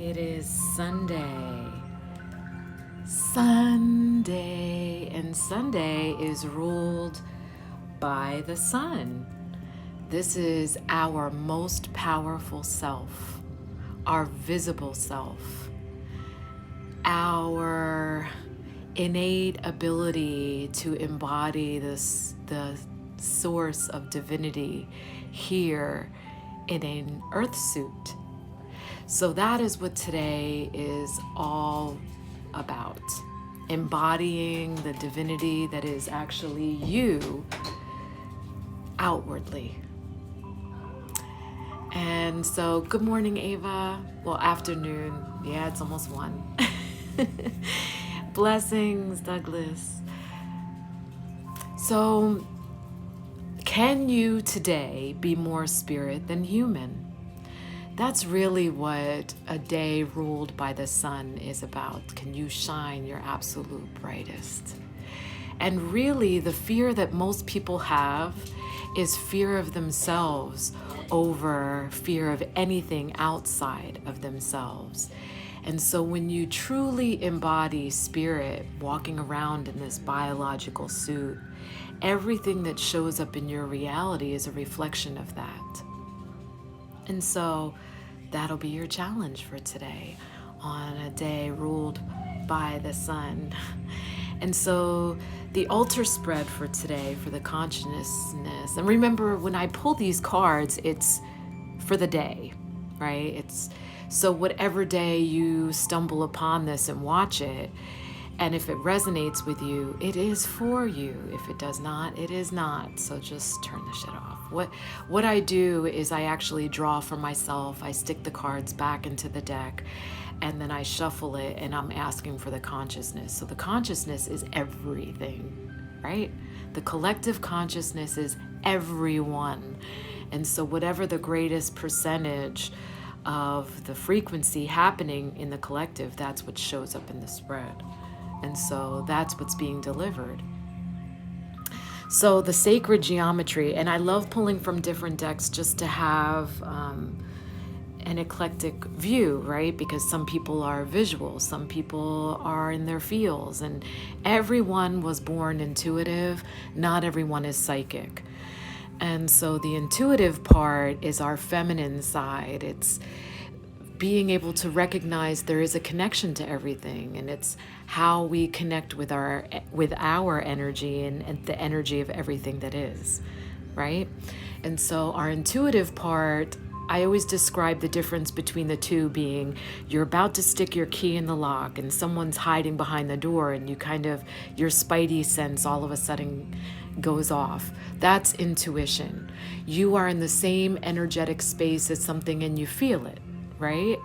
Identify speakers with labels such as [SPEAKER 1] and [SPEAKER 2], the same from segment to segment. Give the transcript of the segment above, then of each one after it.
[SPEAKER 1] It is Sunday, and Sunday is ruled by the sun. This is our most powerful self, our visible self, our innate ability to embody the source of divinity here in an earth suit. So that is what today is all about. Embodying the divinity that is actually you outwardly. And so, good morning, Ava. Well, afternoon. Yeah, it's almost 1. Blessings, Douglas. So, can you today be more spirit than human? That's really what a day ruled by the sun is about. Can you shine your absolute brightest? And really, the fear that most people have is fear of themselves over fear of anything outside of themselves. And so when you truly embody spirit, walking around in this biological suit, everything that shows up in your reality is a reflection of that. And so that'll be your challenge for today on a day ruled by the sun. And so the altar spread for today for the consciousness. And remember, when I pull these cards, it's for the day, right? It's so whatever day you stumble upon this and watch it, and if it resonates with you, it is for you. If it does not, it is not. So just turn the shit off. What I do is I actually draw for myself. I stick the cards back into the deck, and then I shuffle it, and I'm asking for the consciousness. So the consciousness is everything, right? The collective consciousness is everyone. And so whatever the greatest percentage of the frequency happening in the collective, that's what shows up in the spread. And so that's what's being delivered. So the sacred geometry, and I love pulling from different decks just to have an eclectic view, right? Because some people are visual, some people are in their feels, and everyone was born intuitive. Not everyone is psychic. And so the intuitive part is our feminine side. It's being able to recognize there is a connection to everything, and it's how we connect with our energy and the energy of everything that is, right? And so our intuitive part, I always describe the difference between the two being you're about to stick your key in the lock and someone's hiding behind the door, and your spidey sense all of a sudden goes off. That's intuition. You are in the same energetic space as something and you feel it, right?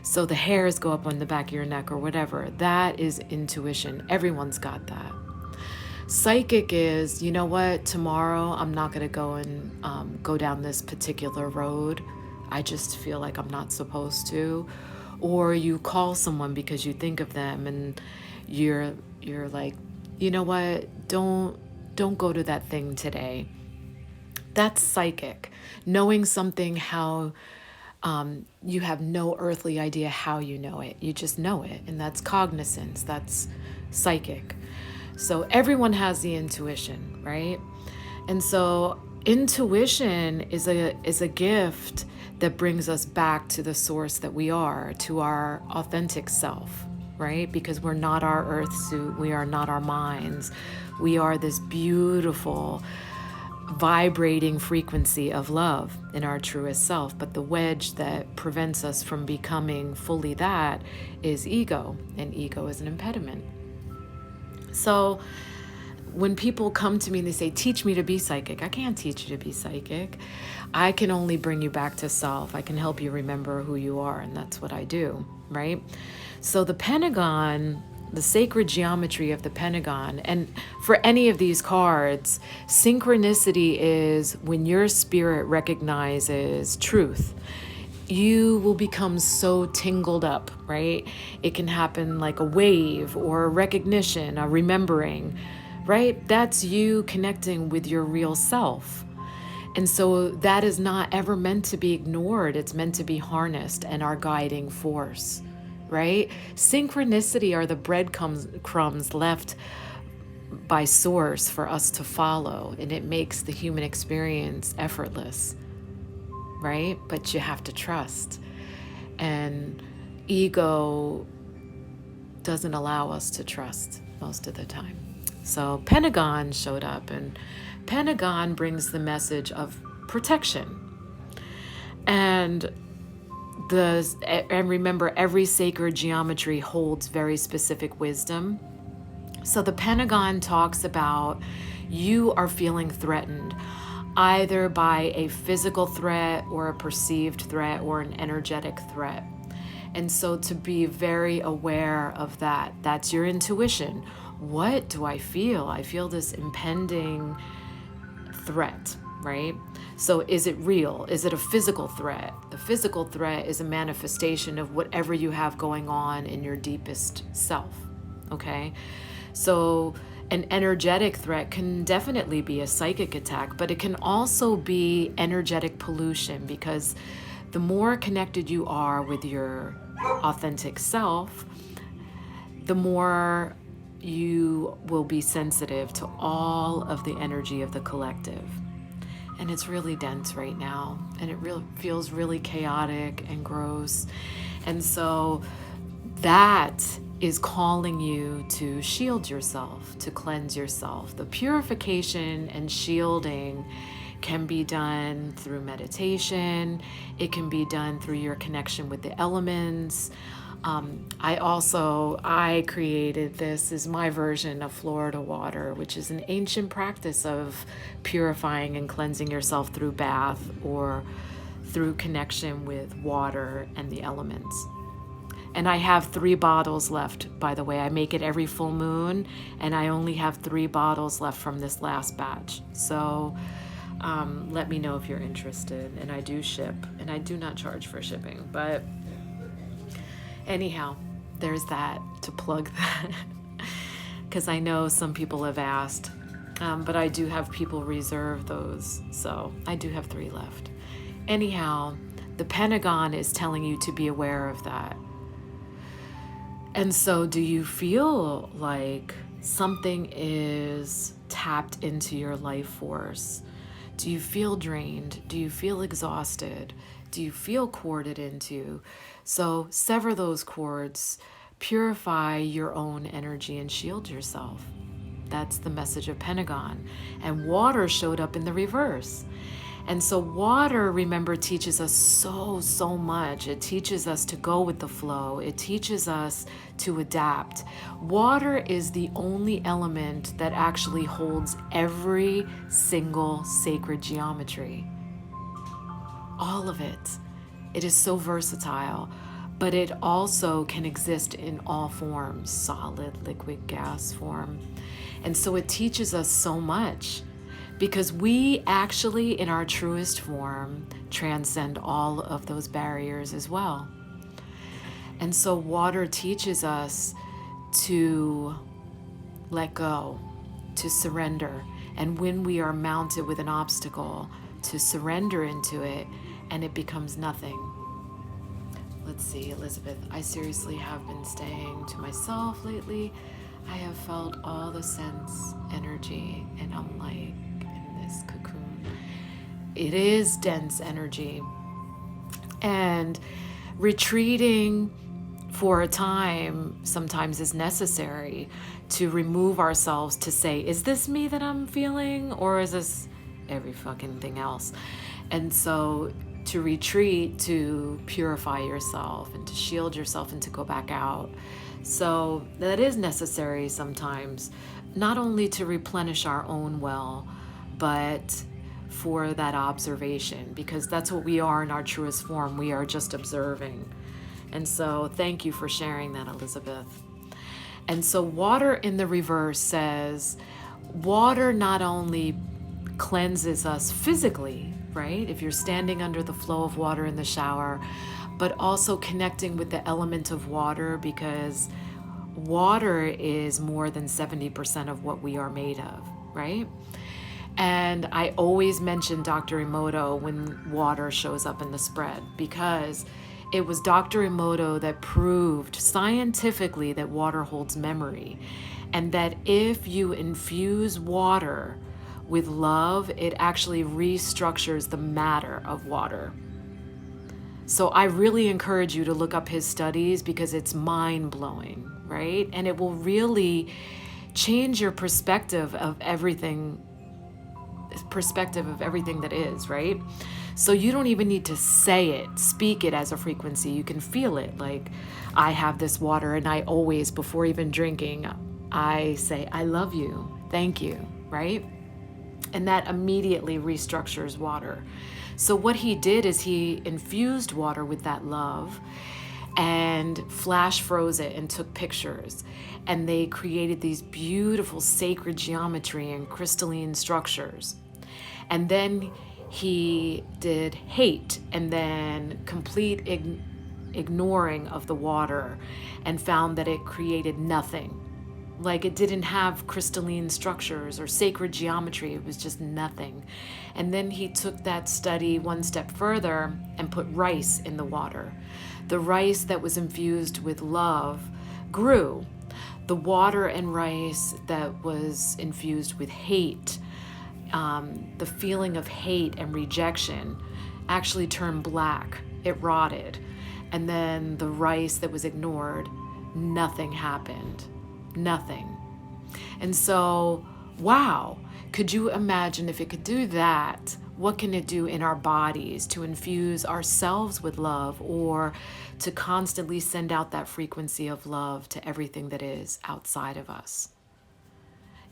[SPEAKER 1] So the hairs go up on the back of your neck or whatever. That is intuition. Everyone's got that. Psychic is, you know what, tomorrow I'm not going to go and go down this particular road. I just feel like I'm not supposed to. Or you call someone because you think of them, and you're like, you know what, don't go to that thing today. That's psychic. Knowing something how you have no earthly idea how you know it. You just know it, and that's cognizance. That's psychic. So everyone has the intuition, right? And so intuition is a gift that brings us back to the source that we are, to our authentic self, right? Because we're not our earth suit. We are not our minds. We are this beautiful vibrating frequency of love in our truest self. But the wedge that prevents us from becoming fully that is ego, and ego is an impediment. So when people come to me and they say, teach me to be psychic, I can't teach you to be psychic. I can only bring you back to self. I can help you remember who you are, and that's what I do, right? So the Pentagon, the sacred geometry of the Pentagon, and for any of these cards, synchronicity is when your spirit recognizes truth. You will become so tingled up, right? It can happen like a wave or a recognition, a remembering, right? That's you connecting with your real self. And so that is not ever meant to be ignored. It's meant to be harnessed and our guiding force, right? Synchronicity are the breadcrumbs left by source for us to follow, and it makes the human experience effortless, right? But you have to trust. And ego doesn't allow us to trust most of the time. So Pentagon showed up, and Pentagon brings the message of protection. And remember, every sacred geometry holds very specific wisdom. So the Pentagon talks about you are feeling threatened either by a physical threat or a perceived threat or an energetic threat. And so to be very aware of that, that's your intuition. What do I feel? I feel this impending threat, right? So is it real? Is it a physical threat? The physical threat is a manifestation of whatever you have going on in your deepest self, okay? So an energetic threat can definitely be a psychic attack, but it can also be energetic pollution, because the more connected you are with your authentic self, the more you will be sensitive to all of the energy of the collective. And it's really dense right now, and it feels really chaotic and gross. And so that is calling you to shield yourself, to cleanse yourself. The purification and shielding can be done through meditation. It can be done through your connection with the elements. I created this as my version of Florida water, which is an ancient practice of purifying and cleansing yourself through bath or through connection with water and the elements. And I have 3 bottles left, by the way. I make it every full moon, and I only have 3 bottles left from this last batch. So let me know if you're interested. And I do ship, and I do not charge for shipping. But anyhow, there's that, to plug that. Because I know some people have asked, but I do have people reserve those. So I do have 3 left. Anyhow, the Pentagon is telling you to be aware of that. And so do you feel like something is tapped into your life force? Do you feel drained? Do you feel exhausted? Do you feel corded into? So sever those cords, purify your own energy, and shield yourself. That's the message of Pentagon. And water showed up in the reverse. And so water, remember, teaches us so much. It teaches us to go with the flow. It teaches us to adapt. Water is the only element that actually holds every single sacred geometry. All of it. It is so versatile, but it also can exist in all forms, solid, liquid, gas form. And so it teaches us so much, because we actually, in our truest form, transcend all of those barriers as well. And so water teaches us to let go, to surrender. And when we are mounted with an obstacle, to surrender into it, and it becomes nothing. Let's see, Elizabeth, I seriously have been staying to myself lately. I have felt all the sense energy, and I'm like, this cocoon. It is dense energy, and retreating for a time sometimes is necessary to remove ourselves, to say, is this me that I'm feeling, or is this every fucking thing else? And so to retreat, to purify yourself and to shield yourself and to go back out. So that is necessary sometimes, not only to replenish our own well, but for that observation, because that's what we are in our truest form. We are just observing. And so thank you for sharing that, Elizabeth. And so water in the reverse says, water not only cleanses us physically, right? If you're standing under the flow of water in the shower, but also connecting with the element of water, because water is more than 70% of what we are made of, right? And I always mention Dr. Emoto when water shows up in the spread, because It was Dr. Emoto that proved scientifically that water holds memory, and that if you infuse water with love, it actually restructures the matter of water. So I really encourage you to look up his studies because it's mind-blowing, right? And it will really change your perspective of everything that is, right? So you don't even need to say it, speak it as a frequency. You can feel it. Like, I have this water, and I always, before even drinking, I say, I love you, thank you, right? And that immediately restructures water. So what he did is he infused water with that love and flash froze it and took pictures. And they created these beautiful sacred geometry and crystalline structures. And then he did hate and then complete ignoring of the water, and found that it created nothing. Like, it didn't have crystalline structures or sacred geometry. It was just nothing. And then he took that study one step further and put rice in the water. The rice that was infused with love grew. The water and rice that was infused with hate, the feeling of hate and rejection, actually turned black. It rotted. And then the rice that was ignored, nothing happened. Nothing. And so, wow, could you imagine if it could do that? What can it do in our bodies to infuse ourselves with love, or to constantly send out that frequency of love to everything that is outside of us?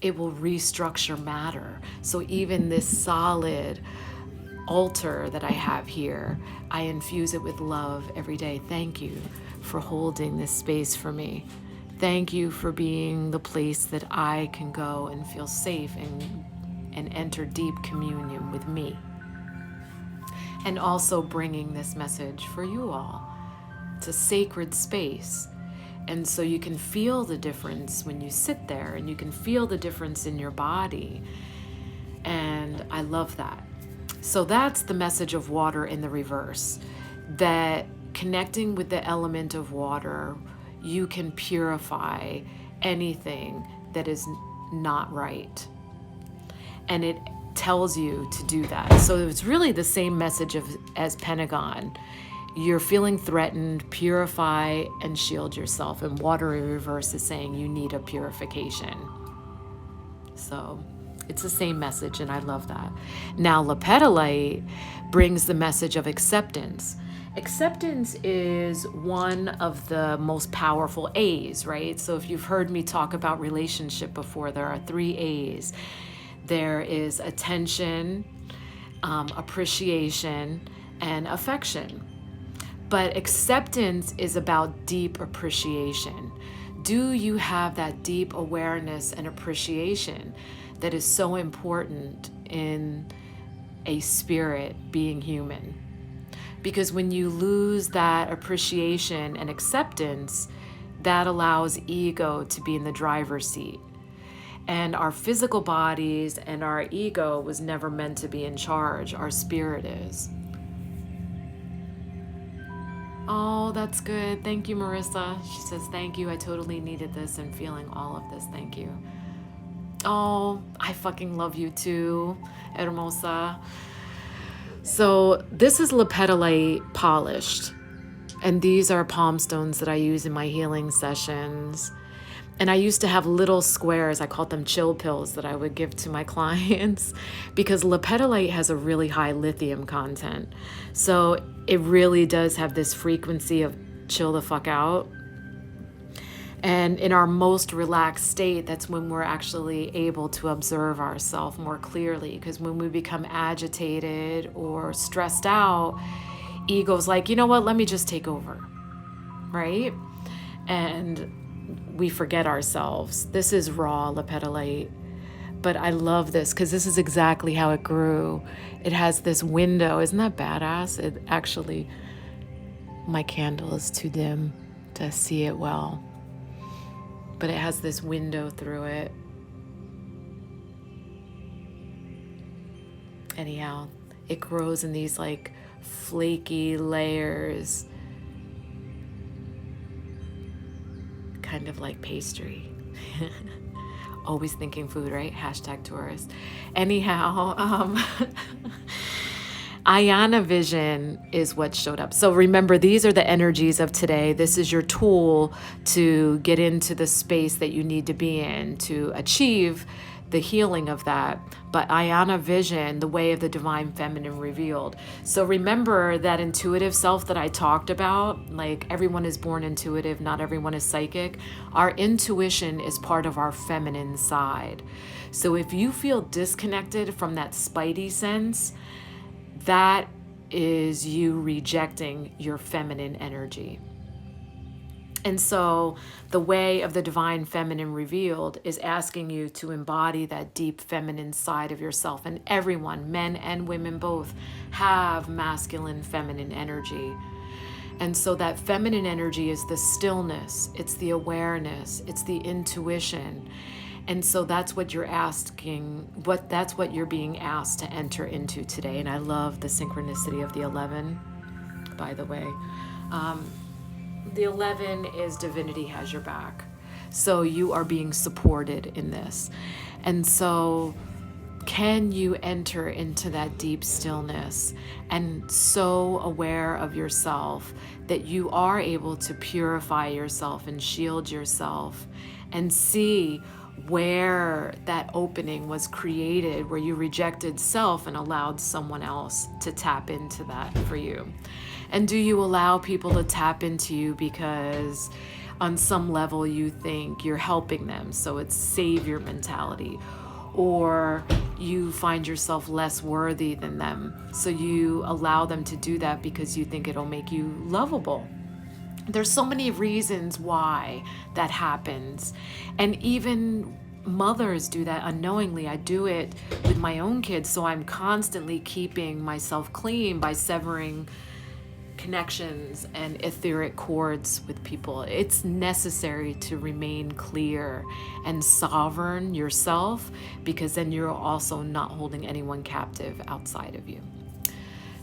[SPEAKER 1] It will restructure matter. So even this solid altar that I have here, I infuse it with love every day. Thank you for holding this space for me. Thank you for being the place that I can go and feel safe and enter deep communion with me. And also bringing this message for you all. It's a sacred space. And so you can feel the difference when you sit there, and you can feel the difference in your body. And I love that. So that's the message of water in the reverse, that connecting with the element of water, you can purify anything that is not right. And it tells you to do that. So it's really the same message as Pentagon. You're feeling threatened, purify and shield yourself. And water in reverse is saying you need a purification. So it's the same message, and I love that. Now, lepidolite brings the message of acceptance. Acceptance is one of the most powerful A's, right? So if you've heard me talk about relationship before, there are 3 A's. There is attention, appreciation, and affection. But acceptance is about deep appreciation. Do you have that deep awareness and appreciation that is so important in a spirit being human? Because when you lose that appreciation and acceptance, that allows ego to be in the driver's seat. And our physical bodies and our ego was never meant to be in charge. Our spirit is. Oh, that's good. Thank you, Marissa. She says, thank you. I totally needed this and feeling all of this. Thank you. Oh, I fucking love you too, Hermosa. So this is lepidolite polished. And these are palm stones that I use in my healing sessions. And I used to have little squares, I called them chill pills, that I would give to my clients because lepidolite has a really high lithium content. So it really does have this frequency of chill the fuck out. And in our most relaxed state, that's when we're actually able to observe ourselves more clearly. Because when we become agitated or stressed out, ego's like, you know what, let me just take over, right? And we forget ourselves. This is raw lepidolite, but I love this because this is exactly how it grew. It has this window. Isn't that badass? It actually, my candle is too dim to see it well, but it has this window through it. Anyhow, it grows in these like flaky layers kind of like pastry. Always thinking food, right? Hashtag tourist. Anyhow, Ayana vision is what showed up. So remember, these are the energies of today. This is your tool to get into the space that you need to be in to achieve the healing of that. But Ayana vision, the way of the divine feminine revealed. So remember that intuitive self that I talked about, like everyone is born intuitive, not everyone is psychic. Our intuition is part of our feminine side. So if you feel disconnected from that spidey sense, that is you rejecting your feminine energy. And so the way of the divine feminine revealed is asking you to embody that deep feminine side of yourself. And everyone, men and women both, have masculine feminine energy. And so that feminine energy is the stillness, it's the awareness, it's the intuition. And so that's what you're asking, that's what you're being asked to enter into today. And I love the synchronicity of the 11, by the way. The 11 is divinity has your back. So you are being supported in this. And so can you enter into that deep stillness and so aware of yourself that you are able to purify yourself and shield yourself and see where that opening was created, where you rejected self and allowed someone else to tap into that for you? And do you allow people to tap into you because on some level you think you're helping them, so it's savior mentality, or you find yourself less worthy than them, so you allow them to do that because you think it'll make you lovable? There's so many reasons why that happens. And even mothers do that unknowingly. I do it with my own kids, so I'm constantly keeping myself clean by severing connections and etheric cords with people. It's necessary to remain clear and sovereign yourself, because then you're also not holding anyone captive outside of you.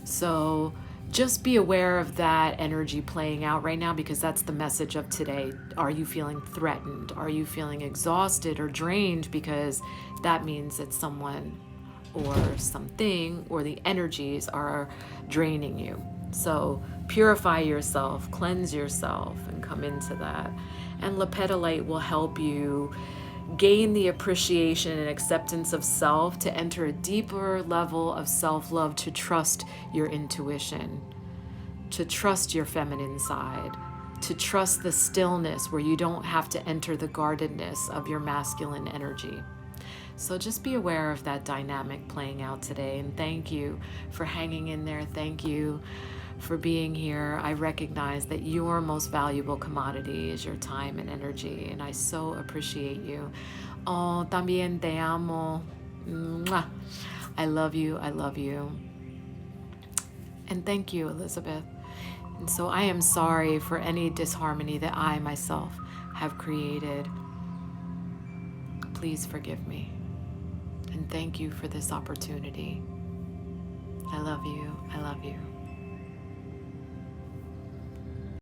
[SPEAKER 1] So just be aware of that energy playing out right now, because that's the message of today. Are you feeling threatened? Are you feeling exhausted or drained? Because that means that someone or something or the energies are draining you. So purify yourself, cleanse yourself, and come into that. And Lepidolite will help you gain the appreciation and acceptance of self, to enter a deeper level of self-love, to trust your intuition, to trust your feminine side, to trust the stillness where you don't have to enter the guardedness of your masculine energy. So just be aware of that dynamic playing out today. And thank you for hanging in there. Thank you for being here. I recognize that your most valuable commodity is your time and energy, and I so appreciate you. Oh, también te amo. Mwah. I love you. I love you. And thank you, Elizabeth. And so I am sorry for any disharmony that I myself have created. Please forgive me. And thank you for this opportunity. I love you. I love you.